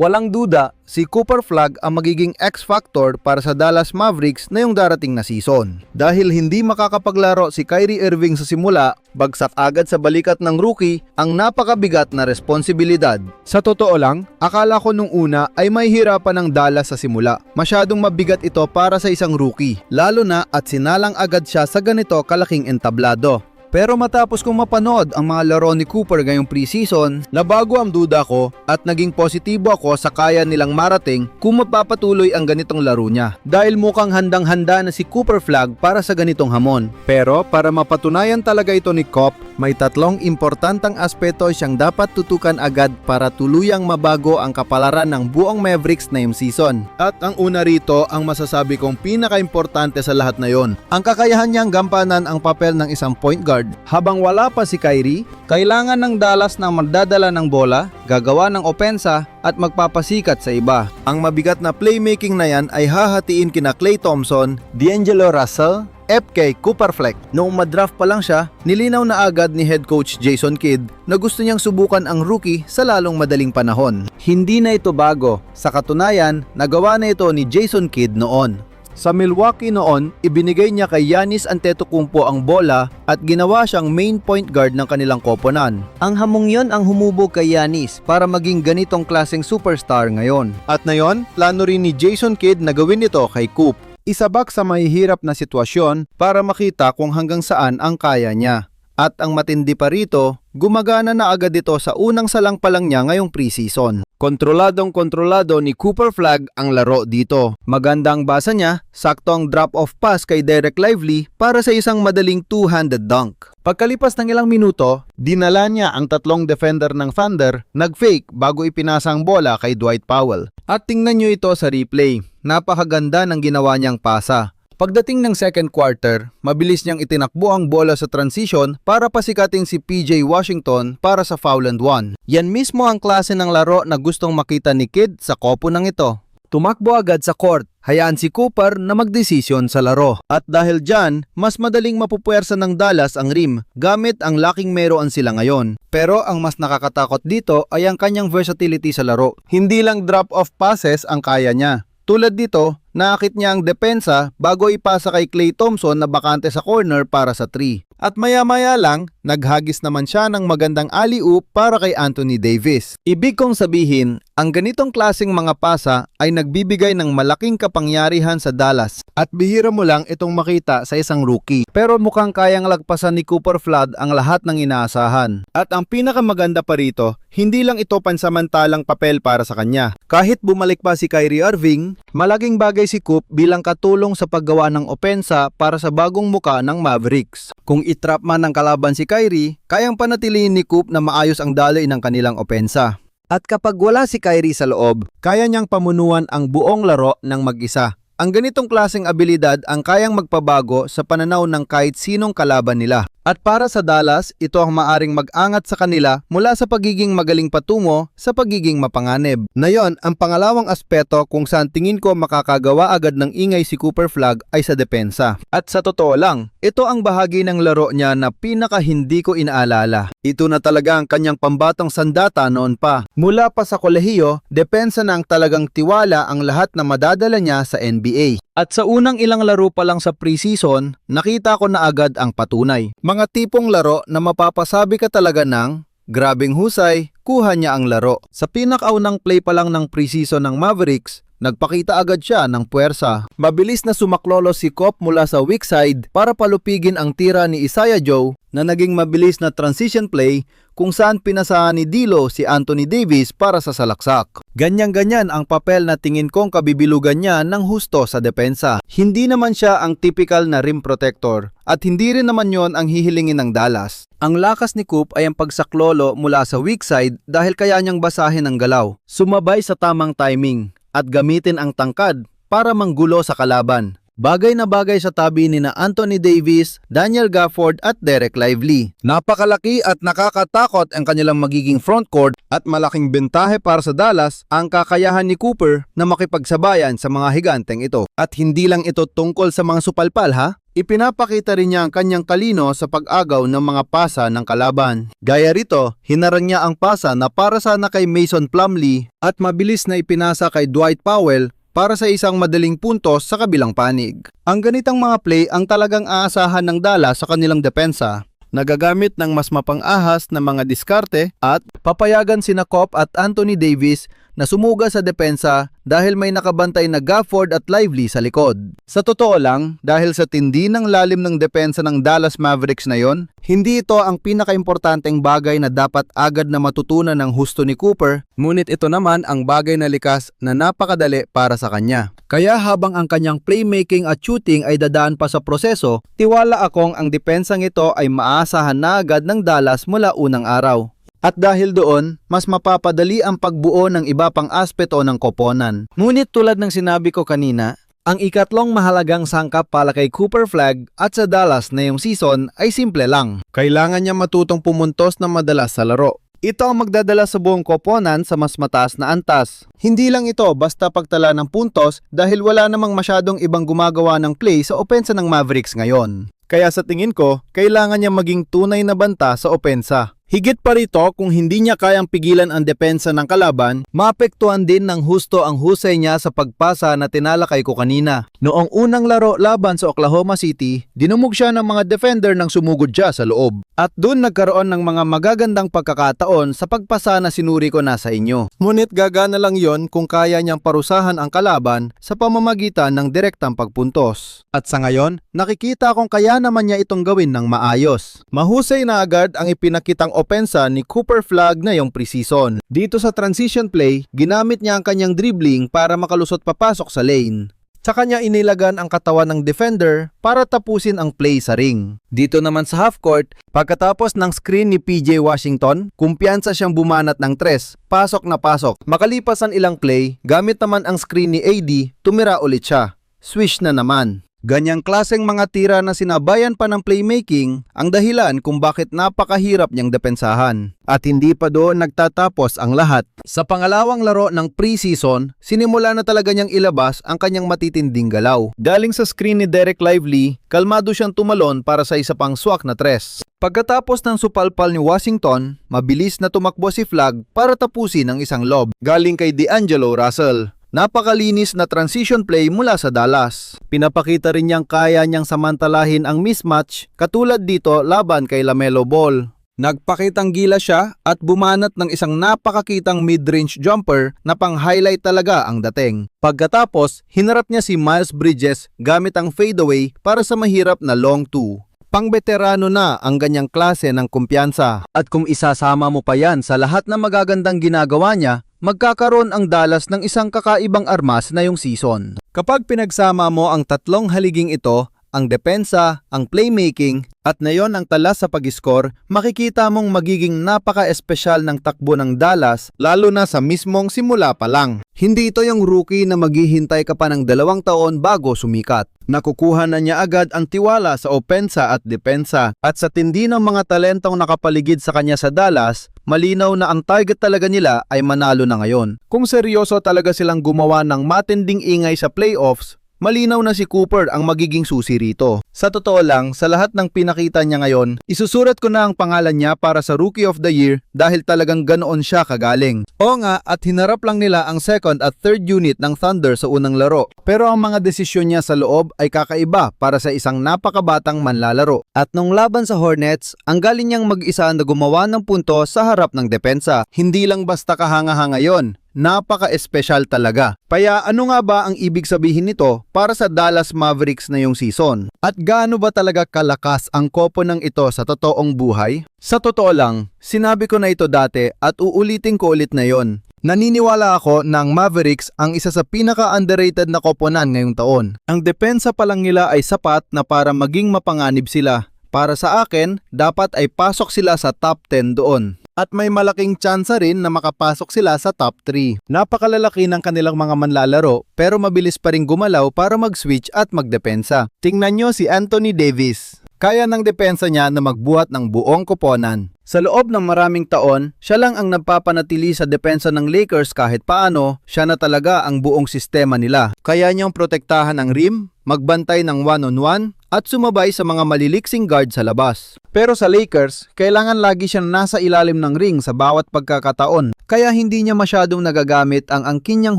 Walang duda, si Cooper Flagg ang magiging X-factor para sa Dallas Mavericks na yung darating na season. Dahil hindi makakapaglaro si Kyrie Irving sa simula, bagsak agad sa balikat ng rookie ang napakabigat na responsibilidad. Sa totoo lang, akala ko nung una ay may hirapan ng Dallas sa simula. Masyadong mabigat ito para sa isang rookie, lalo na at sinalang agad siya sa ganito kalaking entablado. Pero matapos kong mapanood ang mga laro ni Cooper ngayong preseason, nabago ang duda ko at naging positibo ako sa kaya nilang marating kung mapapatuloy ang ganitong laro niya. Dahil mukhang handang-handa na si Cooper Flagg para sa ganitong hamon. Pero para mapatunayan talaga ito ni Cop, may tatlong importantang aspeto siyang dapat tutukan agad para tuluyang mabago ang kapalaran ng buong Mavericks ngayong season. At ang una rito, ang masasabi kong pinaka-importante sa lahat na yon, ang kakayahan niyang gampanan ang papel ng isang point guard. Habang wala pa si Kyrie, kailangan ng Dallas na magdadala ng bola, gagawa ng opensa at magpapasikat sa iba. Ang mabigat na playmaking na yan ay hahatiin kina Klay Thompson, D'Angelo Russell, FK Cooper Flagg. Noong madraft pa lang siya, nilinaw na agad ni head coach Jason Kidd na gusto niyang subukan ang rookie sa lalong madaling panahon. Hindi na ito bago. Sa katunayan, nagawa na ito ni Jason Kidd noon. Sa Milwaukee noon, ibinigay niya kay Giannis Antetokounmpo ang bola at ginawa siyang main point guard ng kanilang koponan. Ang hamong yon ang humubog kay Giannis para maging ganitong klaseng superstar ngayon. At ngayon, plano rin ni Jason Kidd na gawin ito kay Coop. Isabak sa mahihirap na sitwasyon para makita kung hanggang saan ang kaya niya. At ang matindi pa rito, gumagana na agad ito sa unang salang pa lang niya ngayong preseason. Kontroladong-kontrolado ni Cooper Flagg ang laro dito. Magandang basa niya, saktong drop-off pass kay Dereck Lively para sa isang madaling two-handed dunk. Pagkalipas ng ilang minuto, dinala niya ang tatlong defender ng Thunder, nag-fake bago ipinasa ang bola kay Dwight Powell. At tingnan niyo ito sa replay, napakaganda ng ginawa niyang pasa. Pagdating ng second quarter, mabilis niyang itinakbo ang bola sa transition para pasikating si PJ Washington para sa foul and one. Yan mismo ang klase ng laro na gustong makita ni Kidd sa koponan ito. Tumakbo agad sa court, hayaan si Cooper na magdesisyon sa laro. At dahil dyan, mas madaling mapupuwersa ng Dallas ang rim gamit ang laking meron sila ngayon. Pero ang mas nakakatakot dito ay ang kanyang versatility sa laro. Hindi lang drop-off passes ang kaya niya. Tulad dito, nakakit niya ang depensa bago ipasa kay Klay Thompson na bakante sa corner para sa 3. At maya-maya lang, naghagis naman siya ng magandang alley-oop para kay Anthony Davis. Ibig kong sabihin, ang ganitong klaseng mga pasa ay nagbibigay ng malaking kapangyarihan sa Dallas. At bihira mo lang itong makita sa isang rookie. Pero mukhang kayang lagpasan ni Cooper Flagg ang lahat ng inaasahan. At ang pinakamaganda pa rito, hindi lang ito pansamantalang papel para sa kanya. Kahit bumalik pa si Kyrie Irving, malaking bagay si Coop bilang katulong sa paggawa ng opensa para sa bagong muka ng Mavericks. Kung itrap man ng kalaban si Kyrie, kayang panatilihin ni Coop na maayos ang daloy ng kanilang opensa. At kapag wala si Kyrie sa loob, kaya niyang pamunuan ang buong laro ng mag-isa. Ang ganitong klaseng abilidad ang kayang magpabago sa pananaw ng kahit sinong kalaban nila. At para sa Dallas, ito ang maaring mag-angat sa kanila mula sa pagiging magaling patungo sa pagiging mapanganib. Na yon, ang pangalawang aspeto kung saan tingin ko makakagawa agad ng ingay si Cooper Flagg ay sa depensa. At sa totoo lang, ito ang bahagi ng laro niya na pinaka hindi ko inaalala. Ito na talaga ang kanyang pambatang sandata noon pa. Mula pa sa kolehiyo, depensa na ang talagang tiwala ang lahat na madadala niya sa NBA. At sa unang ilang laro pa lang sa preseason, nakita ko na agad ang patunay. Mga tipong laro na mapapasabi ka talaga ng, grabing husay, kuha niya ang laro. Sa pinakaunang play pa lang ng preseason ng Mavericks, nagpakita agad siya ng puwersa. Mabilis na sumaklolo si Cop mula sa weak side para palupigin ang tira ni Isaiah Joe na naging mabilis na transition play kung saan pinasahan ni D'Lo si Anthony Davis para sa salaksak. Ganyan-ganyan ang papel na tingin kong kabibilugan niya ng husto sa depensa. Hindi naman siya ang typical na rim protector at hindi rin naman yon ang hihilingin ng Dallas. Ang lakas ni Coop ay ang pagsaklolo mula sa weak side dahil kaya niyang basahin ang galaw, sumabay sa tamang timing at gamitin ang tangkad para manggulo sa kalaban. Bagay na bagay sa tabi ni na Anthony Davis, Daniel Gafford at Dereck Lively. Napakalaki at nakakatakot ang kanilang magiging frontcourt at malaking bentahe para sa Dallas ang kakayahan ni Cooper na makipagsabayan sa mga higanteng ito. At hindi lang ito tungkol sa mga supalpal ha. ipinapakita rin niya ang kanyang talino sa pag-agaw ng mga pasa ng kalaban. Gaya rito, hinarang niya ang pasa na para sana kay Mason Plumlee at mabilis na ipinasa kay Dwight Powell para sa isang madaling puntos sa kabilang panig. Ang ganitang mga play ang talagang aasahan ng Dallas sa kanilang depensa. Nagagamit ng mas mapang-ahas na mga diskarte at papayagan sina Copp at Anthony Davis na sumuga sa depensa dahil may nakabantay na Gafford at Lively sa likod. Sa totoo lang, dahil sa tindi ng lalim ng depensa ng Dallas Mavericks na yon, hindi ito ang pinakaimportanteng bagay na dapat agad na matutunan ng husto ni Cooper, ngunit ito naman ang bagay na likas na napakadali para sa kanya. Kaya habang ang kanyang playmaking at shooting ay dadaan pa sa proseso, tiwala akong ang depensang ito ay maasahan na agad ng Dallas mula unang araw. At dahil doon, mas mapapadali ang pagbuo ng iba pang aspeto ng koponan. Ngunit tulad ng sinabi ko kanina, ang ikatlong mahalagang sangkap para kay Cooper Flagg at sa Dallas na yung season ay simple lang. Kailangan niya matutong pumuntos na madalas sa laro. Ito ang magdadala sa buong koponan sa mas mataas na antas. Hindi lang ito basta pagtala ng puntos dahil wala namang masyadong ibang gumagawa ng play sa opensa ng Mavericks ngayon. Kaya sa tingin ko, kailangan niya maging tunay na banta sa opensa. Higit pa rito, kung hindi niya kayang pigilan ang depensa ng kalaban, maapektuhan din ng husto ang husay niya sa pagpasa na tinalakay ko kanina. Noong unang laro laban sa Oklahoma City, dinumog siya ng mga defender nang sumugod siya sa loob. At doon nagkaroon ng mga magagandang pagkakataon sa pagpasa na sinuri ko na sa inyo. Ngunit gagana lang yon kung kaya niyang parusahan ang kalaban sa pamamagitan ng direktang pagpuntos. At sa ngayon, nakikita kung kaya naman niya itong gawin ng maayos. Mahusay na agad ang ipinakitang opensa ni Cooper Flagg ngayong preseason. Dito sa transition play, ginamit niya ang kanyang dribbling para makalusot papasok sa lane. Sa kanya inilagan ang katawan ng defender para tapusin ang play sa ring. Dito naman sa half court, pagkatapos ng screen ni PJ Washington, kumpiyansa siyang bumanat ng tres, pasok na pasok. Makalipas ang ilang play, gamit naman ang screen ni AD, tumira ulit siya. Swish na naman. Ganyang klaseng mga tira na sinabayan pa ng playmaking ang dahilan kung bakit napakahirap niyang depensahan. At hindi pa doon nagtatapos ang lahat. Sa pangalawang laro ng preseason, sinimula na talaga niyang ilabas ang kanyang matitinding galaw. Galing sa screen ni Derek Lively, kalmado siyang tumalon para sa isa pang swak na tres. Pagkatapos ng supalpal ni Washington, mabilis na tumakbo si Flagg para tapusin ang isang lob. Galing kay D'Angelo Russell. Napakalinis na transition play mula sa Dallas. Pinapakita rin niyang kaya niyang samantalahin ang mismatch katulad dito laban kay LaMelo Ball. Nagpakitang gila siya at bumanat ng isang napakakitang mid-range jumper na pang-highlight talaga ang dating. Pagkatapos, hinarap niya si Miles Bridges gamit ang fadeaway para sa mahirap na long two. Pang-veterano na ang ganyang klase ng kumpiyansa. At kung isasama mo pa yan sa lahat ng magagandang ginagawa niya, magkakaroon ang Dallas ng isang kakaibang armas na yung season. Kapag pinagsama mo ang tatlong haliging ito, ang depensa, ang playmaking, at na yon ang tala sa pag-score, makikita mong magiging napaka-espesyal ng takbo ng Dallas, lalo na sa mismong simula pa lang. Hindi ito yung rookie na maghihintay ka pa ng 2 taon bago sumikat. Nakukuha na niya agad ang tiwala sa opensa at depensa, at sa tindi ng mga talentong nakapaligid sa kanya sa Dallas, malinaw na ang target talaga nila ay manalo na ngayon. Kung seryoso talaga silang gumawa ng matinding ingay sa playoffs, malinaw na si Cooper ang magiging susi rito. Sa totoo lang, sa lahat ng pinakita niya ngayon, isusurat ko na ang pangalan niya para sa Rookie of the Year dahil talagang ganoon siya kagaling. Oo nga, at hinarap lang nila ang second at third unit ng Thunder sa unang laro. Pero ang mga desisyon niya sa loob ay kakaiba para sa isang napakabatang manlalaro. At nung laban sa Hornets, ang galing niyang mag-isa na gumawa ng punto sa harap ng depensa. Hindi lang basta kahanga-hanga yon. Napaka-espesyal talaga. Kaya ano nga ba ang ibig sabihin nito para sa Dallas Mavericks na yung season? At gaano ba talaga kalakas ang koponang ito sa totoong buhay? Sa totoo lang, sinabi ko na ito dati at uulitin ko ulit na yon. Naniniwala ako na ang Mavericks ang isa sa pinaka-underrated na koponan ngayong taon. Ang depensa pa lang nila ay sapat na para maging mapanganib sila. Para sa akin, dapat ay pasok sila sa top 10 doon. At may malaking tsansa rin na makapasok sila sa top 3. Napakalalaki ng kanilang mga manlalaro pero mabilis pa rin gumalaw para mag-switch at magdepensa. Tingnan nyo si Anthony Davis. Kaya ng depensa niya na magbuhat ng buong koponan. Sa loob ng maraming taon, siya lang ang nagpapanatili sa depensa ng Lakers kahit paano, siya na talaga ang buong sistema nila. Kaya niyang protektahan ang rim, magbantay ng one-on-one, at sumabay sa mga maliliksing guard sa labas. Pero sa Lakers, kailangan lagi siyang nasa ilalim ng ring sa bawat pagkakataon, kaya hindi niya masyadong nagagamit ang angkin niyang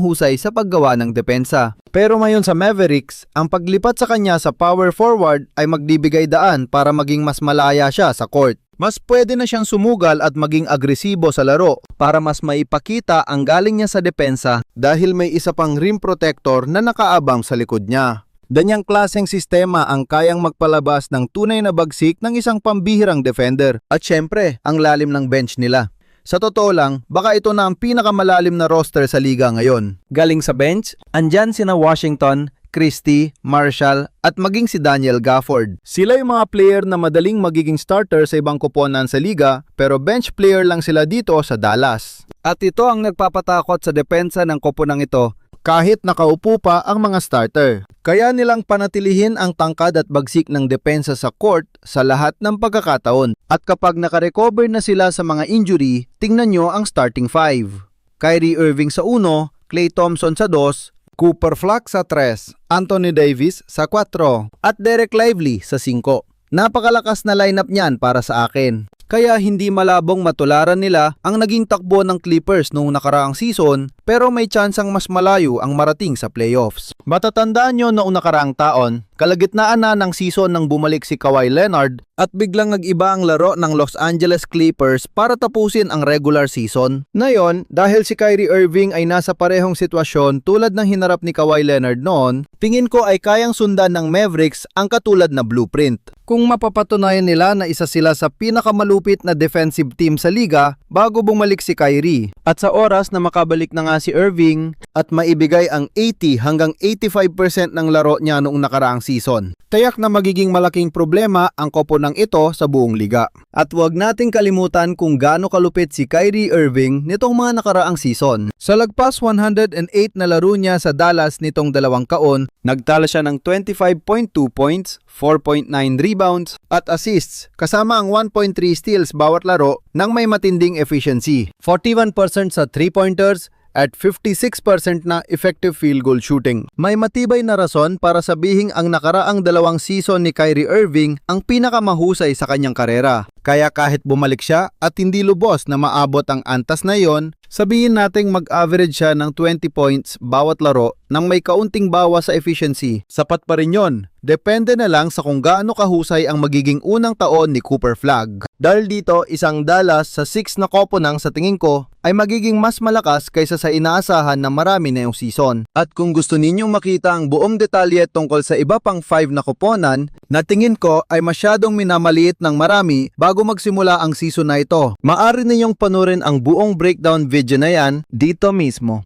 husay sa paggawa ng depensa. Pero ngayon sa Mavericks, ang paglipat sa kanya sa power forward ay magbibigay daan para maging mas malaya siya sa court. Mas pwede na siyang sumugal at maging agresibo sa laro para mas maipakita ang galing niya sa depensa dahil may isa pang rim protector na nakaabang sa likod niya. Ganyang klaseng sistema ang kayang magpalabas ng tunay na bagsik ng isang pambihirang defender at syempre ang lalim ng bench nila. Sa totoo lang, baka ito na ang pinakamalalim na roster sa liga ngayon. Galing sa bench, andyan sina Washington, Christie, Marshall at maging si Daniel Gafford. Sila yung mga player na madaling magiging starter sa ibang koponan sa liga pero bench player lang sila dito sa Dallas. At ito ang nagpapatakot sa depensa ng koponang ito kahit nakaupo pa ang mga starter. Kaya nilang panatilihin ang tangkad at bagsik ng depensa sa court sa lahat ng pagkakataon. At kapag nakarecover na sila sa mga injury, tingnan nyo ang starting five. Kyrie Irving sa 1, Klay Thompson sa 2, Cooper Flag sa 3, Anthony Davis sa 4, at Derek Lively sa 5. Napakalakas na lineup niyan para sa akin. Kaya hindi malabong matularan nila ang naging takbo ng Clippers noong nakaraang season pero may tsansang mas malayo ang marating sa playoffs. Matatandaan nyo noong nakaraang taon, kalagitnaan na ng season nang bumalik si Kawhi Leonard at biglang nag-iba ang laro ng Los Angeles Clippers para tapusin ang regular season. Ngayon, dahil si Kyrie Irving ay nasa parehong sitwasyon tulad ng hinarap ni Kawhi Leonard noon, tingin ko ay kayang sundan ng Mavericks ang katulad na blueprint. Kung mapapatunayan nila na isa sila sa pinakamalupit na defensive team sa liga bago bumalik si Kyrie. At sa oras na makabalik na nga si Irving at maibigay ang 80 hanggang 85% ng laro niya noong nakaraang season. Tayak na magiging malaking problema ang koponang ito sa buong liga. At huwag nating kalimutan kung gaano kalupit si Kyrie Irving nitong mga nakaraang season. Sa lagpas 108 na laro niya sa Dallas nitong 2 taon, nagtala siya ng 25.2 points, 4.9 rebounds at assists kasama ang 1.3 steals bawat laro nang may matinding efficiency. 41% sa 3-pointers at 56% na effective field goal shooting. May matibay na rason para sabihing ang nakaraang 2 season ni Kyrie Irving ang pinakamahusay sa kanyang karera. Kaya kahit bumalik siya at hindi lubos na maabot ang antas na yon, sabihin nating mag-average siya ng 20 points bawat laro nang may kaunting bawas sa efficiency. Sapat pa rin yon. Depende na lang sa kung gaano kahusay ang magiging unang taon ni Cooper Flag. Dahil dito, isang Dallas sa 6 na koponang sa tingin ko ay magiging mas malakas kaysa sa inaasahan na marami na yung season. At kung gusto ninyong makita ang buong detalye tungkol sa iba pang 5 na koponan, na tingin ko ay masyadong minamaliit ng marami bago magsimula ang season na ito, maaari ninyong panurin ang buong breakdown video na yan dito mismo.